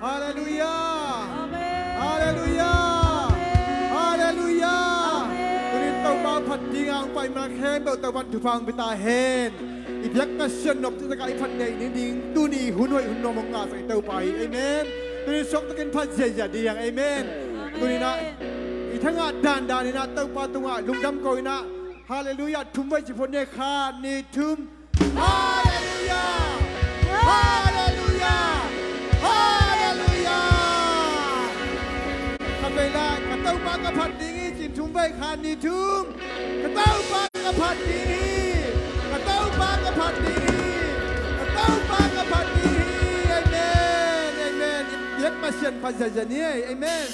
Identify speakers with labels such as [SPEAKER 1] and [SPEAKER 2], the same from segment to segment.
[SPEAKER 1] 哈利路亚，
[SPEAKER 2] 阿门，
[SPEAKER 1] 哈利路亚，哈利路亚。ตัวนี้ต้องมาพัดยิงไปมาแค่เบลตะวันถูฟังไปตาเห็นอีพักนัชนบที่ตะการพันใหญ่นี่ดิ่งตัวนี้หุ่นหวยหุ่นนมงาใส่เตาไปเอเมนตัวนี้ชกตะกินพัดเสียจะดีอย่างเอเมนตัวนี้นะอีทั้งอาดานนี่นะเตาปาตัวลุงดำกอยนะฮาเลลูยาทุ่มไว้จิพนเนี่ยข้านี่ทุ่มฮาเลลูยาฮาเลลูยาฮาเลลูยาทำเวลากระเต้าปากระพัดดีจินทุ่มไว้ข้านี่ทุ่มกระเต้าปากระพัดดีกระเต้าปากระพัดดีกระเต้าปากระพัดดีเอเมนเอเมนเย็กมาเชียนพันเจเนียเอเมน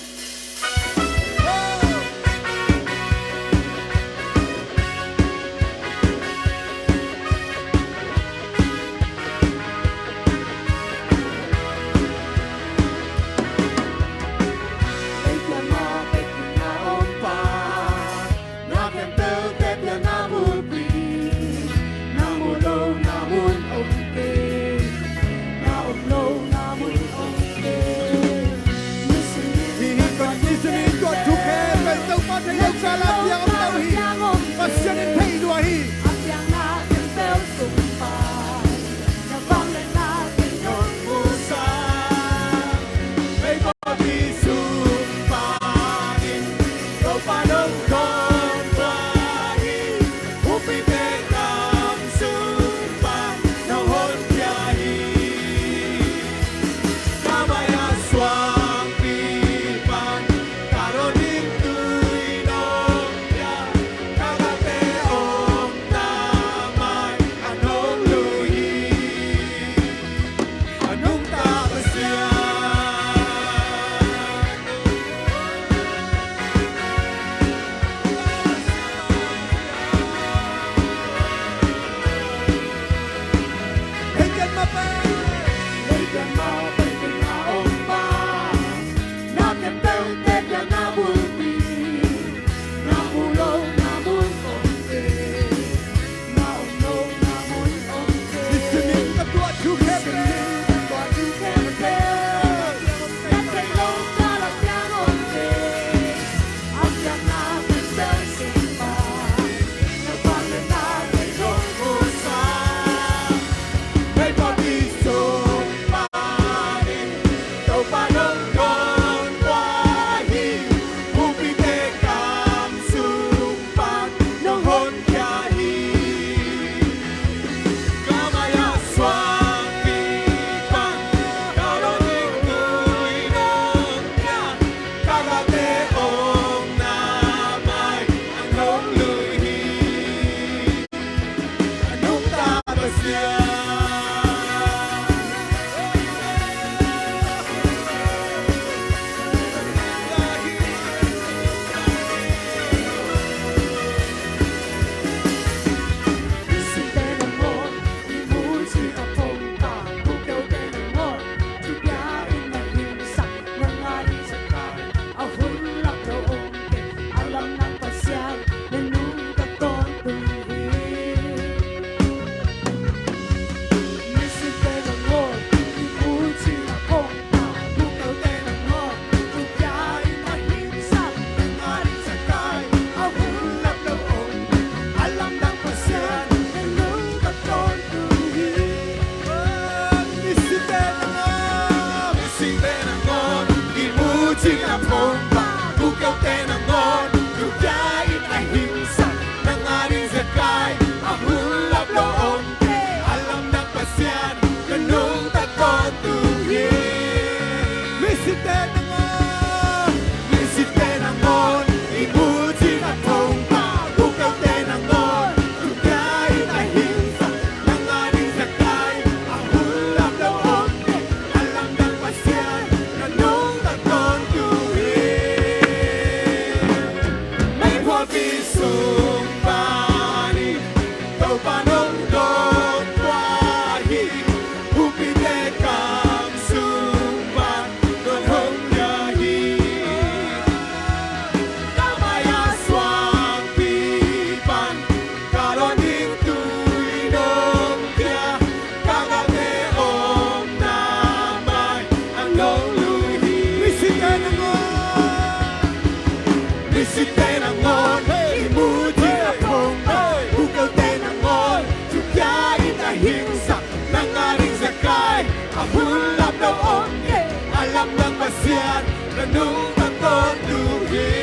[SPEAKER 2] Ganung takot duhi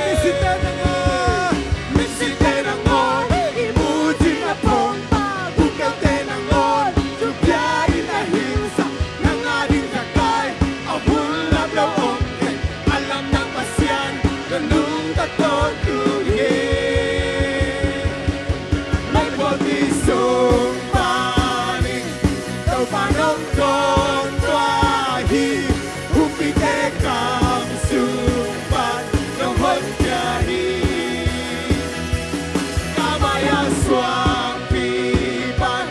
[SPEAKER 1] Misite na nga
[SPEAKER 2] Misite na ngon Imuji na pong Bukaw te na ngon Jubya inahinsa Nang ating kakay Abul na daong Alam ng pasyan Ganung takot duhi May potisong paning Tau panong kon tuahi Upite kang sumpan Nong hot jari Kamaya swang pipan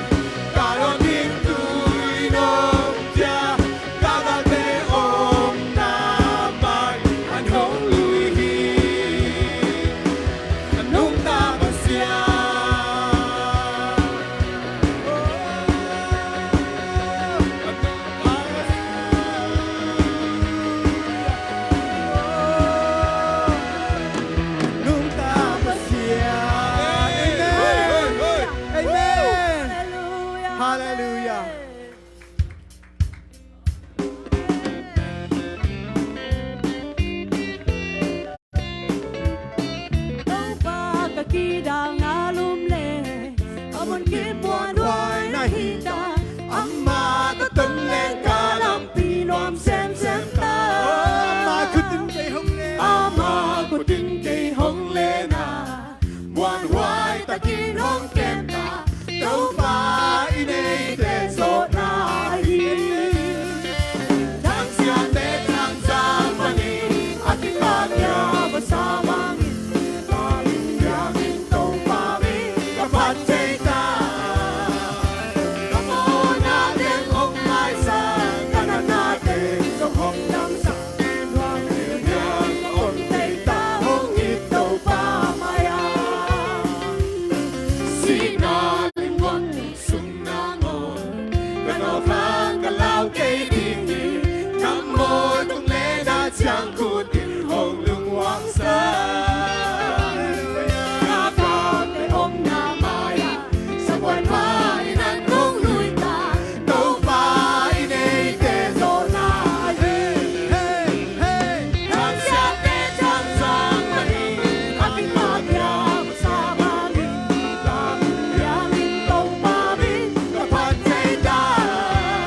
[SPEAKER 2] Karon ito'y nobya Kagate om namay Anong luihi Anong tapasya
[SPEAKER 1] Nung tapos siya. Amen. Amen. Hallelujah.
[SPEAKER 3] Tâu ba cả kỳ đào ngã lùm lệ ở một kiếp buồn hoài na hi ta
[SPEAKER 2] Amma ta tân lên cả lòng
[SPEAKER 3] pi loam xem ta
[SPEAKER 1] Mà cứ tính cây hông lên.
[SPEAKER 2] Ama ko din kay hong lena Buwan huay ta kin hong kenta Tau pa inay te so nahi Tang siya te tang zamani At ikagya masamang Kalinyamin tong pami Kapat ta Kamo natin hong may sa Kanan natin so hong nang sa Kanyang ontay tahong ito pamaya Sinalimwan sunangon Kanokang kalaw kay dini Kamo tong lena siyang kutin hong lungwang sa Kapag kay om namaya Sa buwan pa inan kong luita Tau pa inay teso na
[SPEAKER 1] Hey, hey.
[SPEAKER 2] Ang siyate siyang sang manin Ating magyam sa manin Yamin tong pamin Kapag kay dan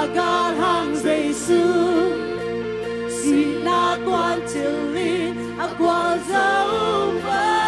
[SPEAKER 3] 阿嘎行耶稣，是那光照里阿光照吧。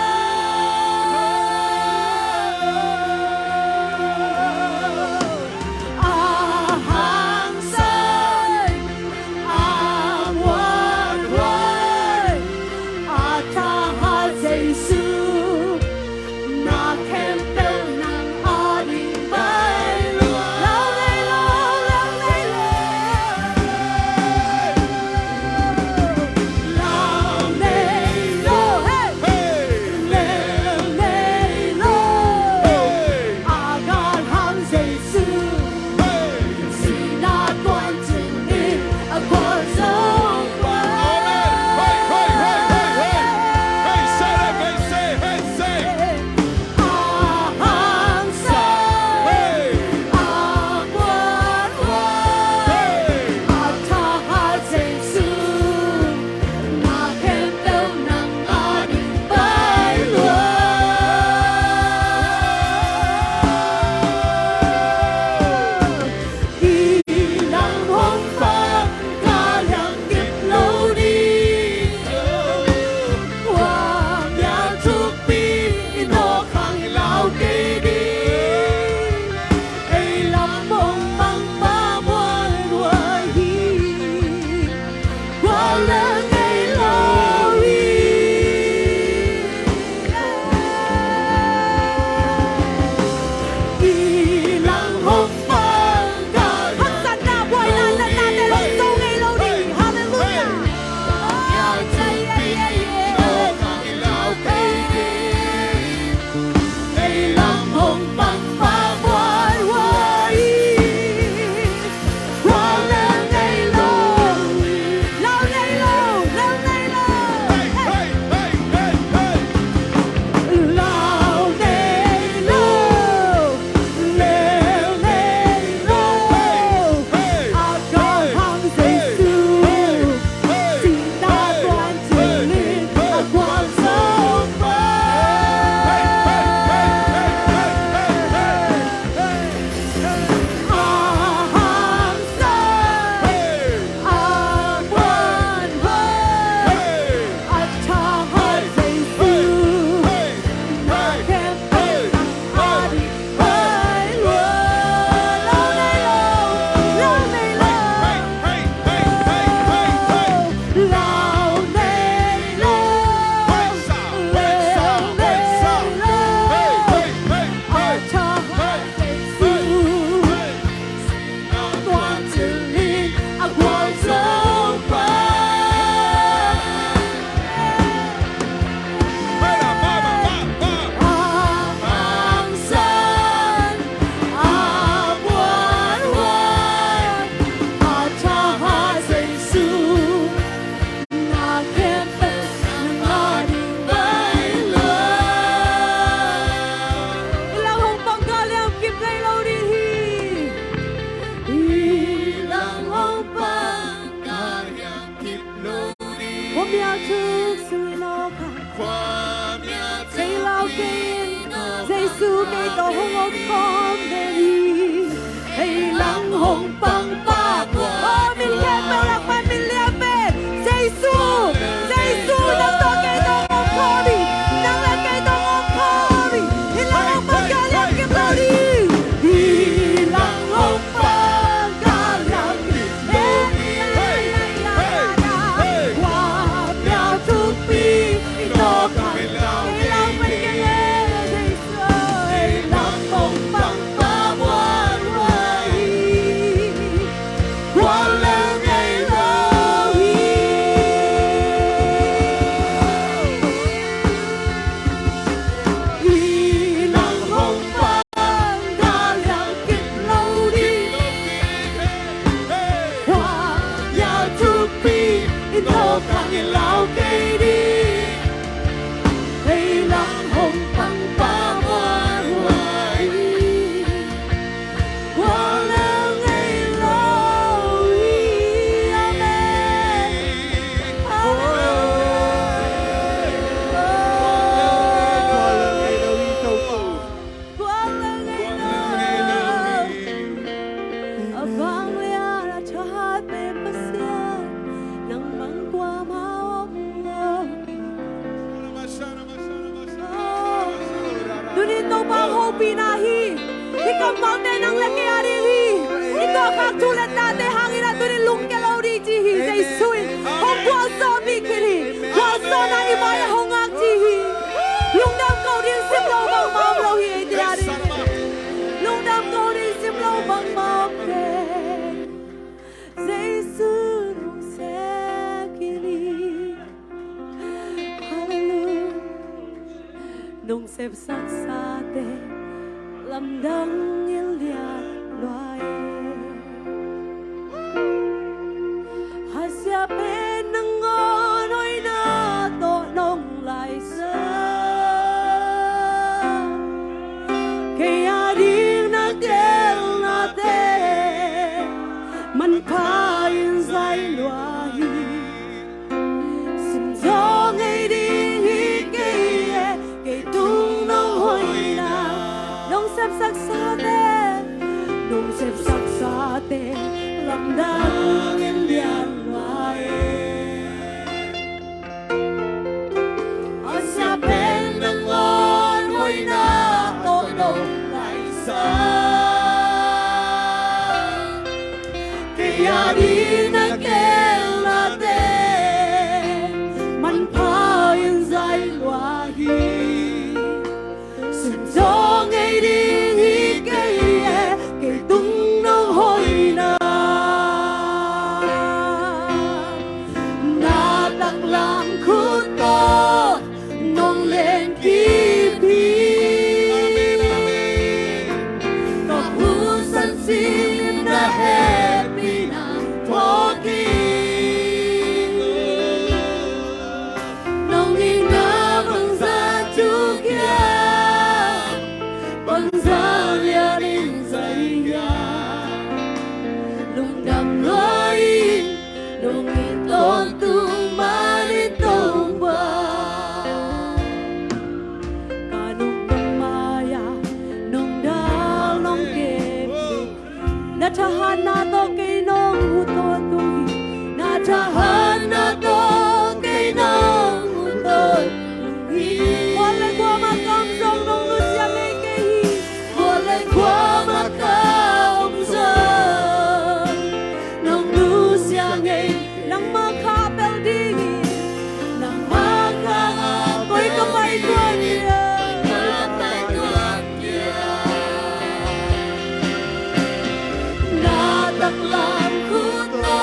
[SPEAKER 3] pinahi. Ikaw mountain ang laki arihi. Ikaw kaktulat natin hangin at tunin lungkelaw di jihi. Say suin. Hong kwa sa bikini. Kwa sa na imaya hong ang jihi. Lungdam kau din sim lo bang mam lo hi di ari. Lungdam kau din sim lo bang mam ke. Say suin sekili. Hallelujah. Nung sep sang sa te. Lâm đắng yên liệt loài Hà xa bên nâng ngô nói nơ tổ nông lại sơ Kaya di na kel na te Man pa yên dây loài Xin gió ngay đi hi cây tung nông hồi na Nông xếp sắc xa tê Nông xếp sắc xa tê Lâm đăng yên lian loài Ở xa bên nâng ngon Hôi na tổ nông lại xa Kaya di na kel na tê Man pa yên dây loài Xin gió ngay đi cây tung nông hồi na Na tắc làm khu to nông lên kịp Có hú sân xin na happy na thô kỳ Nông đi na bằng ra chú kia Bằng ra lia đến dây ya Lung đầm lối Nông in tôn tung mà đến tông bờ Cả nông đầm maya Nông đá nông kẹp Na tahan na to kay nông hu to tui Na tahan na to kay nông hu to tui Wala kwa makam song nông nu siya ngay kay Wala kwa makam song Nông nu siya ngay Nang makapel digi Nang makakoy kamay ko niya Kamay ko niya Nataklam ko to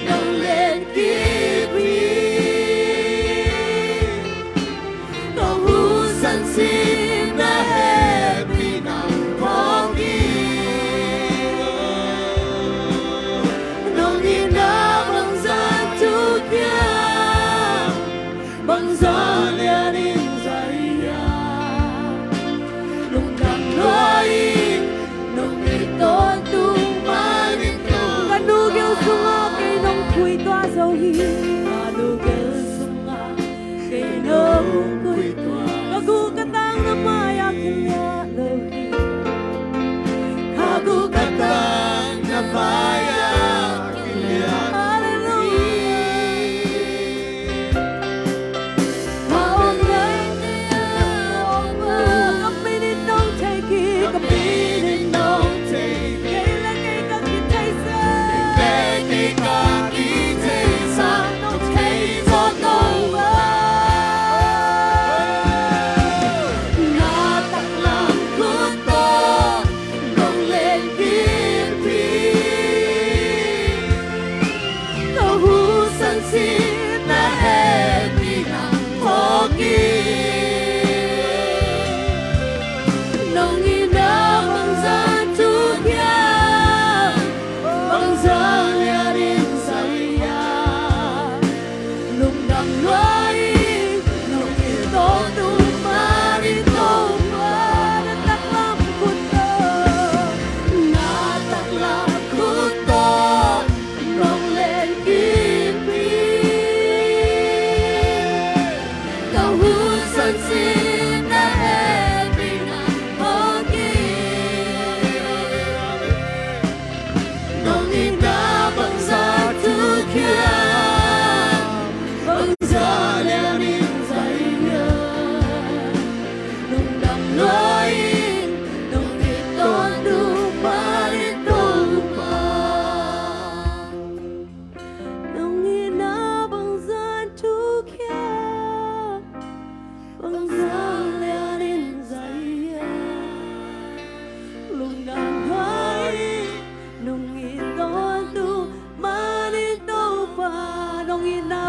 [SPEAKER 3] Nang len kibi Kahusan sin na happy na pogi Nông inabang sa tukya Bang sa lianin sa iya Nung damloin Nung iton tumanin ko Kanugil sunga kay nung kuy toa sa hi Kanugil sunga kay nung kuy toa Kagukatang na maya kilya lahi Kagukatang na maya kilya Hallelujah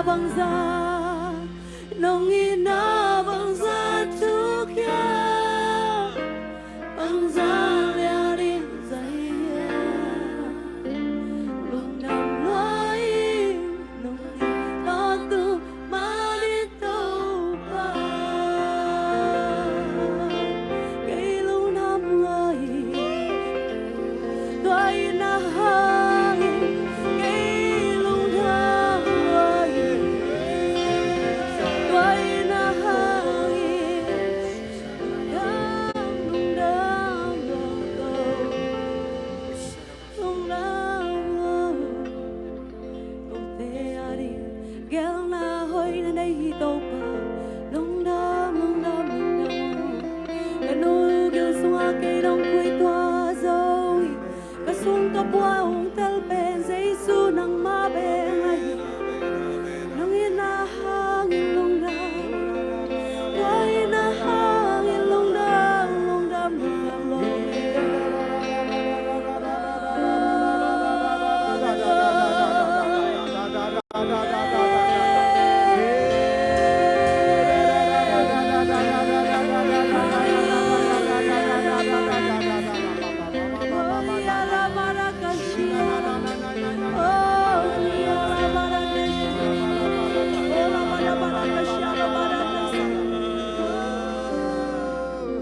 [SPEAKER 3] bangsa nong ina bangsa tukya bangsa liarin saya lung nam loi lung lo tu manito pa kay lung nam loi tôi na hangin kay lung nam loi tôi na hangin lung nam lung nam lung te ari gel na hoi na nei to pa lung nam kanu gel swa ke dong kui tua zoi kasung kapwa ong tel pen jesu nang ma ben ai nang ina hangin lung nam wai na hangin lung nam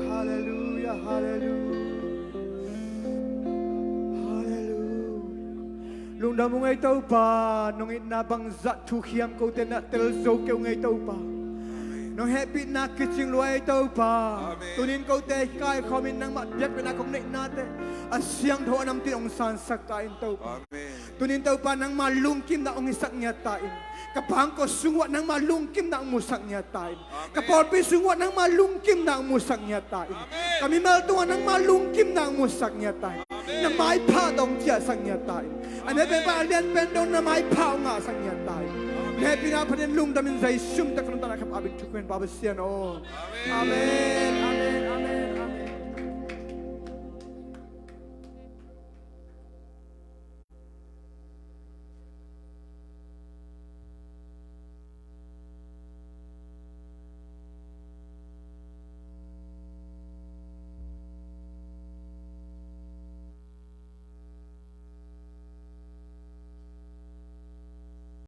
[SPEAKER 1] Hallelujah, hallelujah. Hallelujah. Lung da mo ngay tau pa, nung inabang zat thu khiam ko te na tel zo kêu ngay tau pa. Nung happy na kitching luay tau pa. Tunin ko te kai komin nang matbiak na kong nate. Asyang thaw nam tin ong san sak tain tau pa. Tunin tau pa nang malungkim na ong isak niya tain. Kapang ko sungwat nang malungkim na ang musak niya tain. Kapolpi sungwat nang malungkim na ang musak niya tain. Kami maltuan nang malungkim na ang musak niya tain. Na may pa dong tiya sang niya tain. Ane pe pa alian pendong na may pa nga sang niya tain. Ne pinapanin lung damin sa isum ta kunta na kapabit chukwen babasyan o. Amen.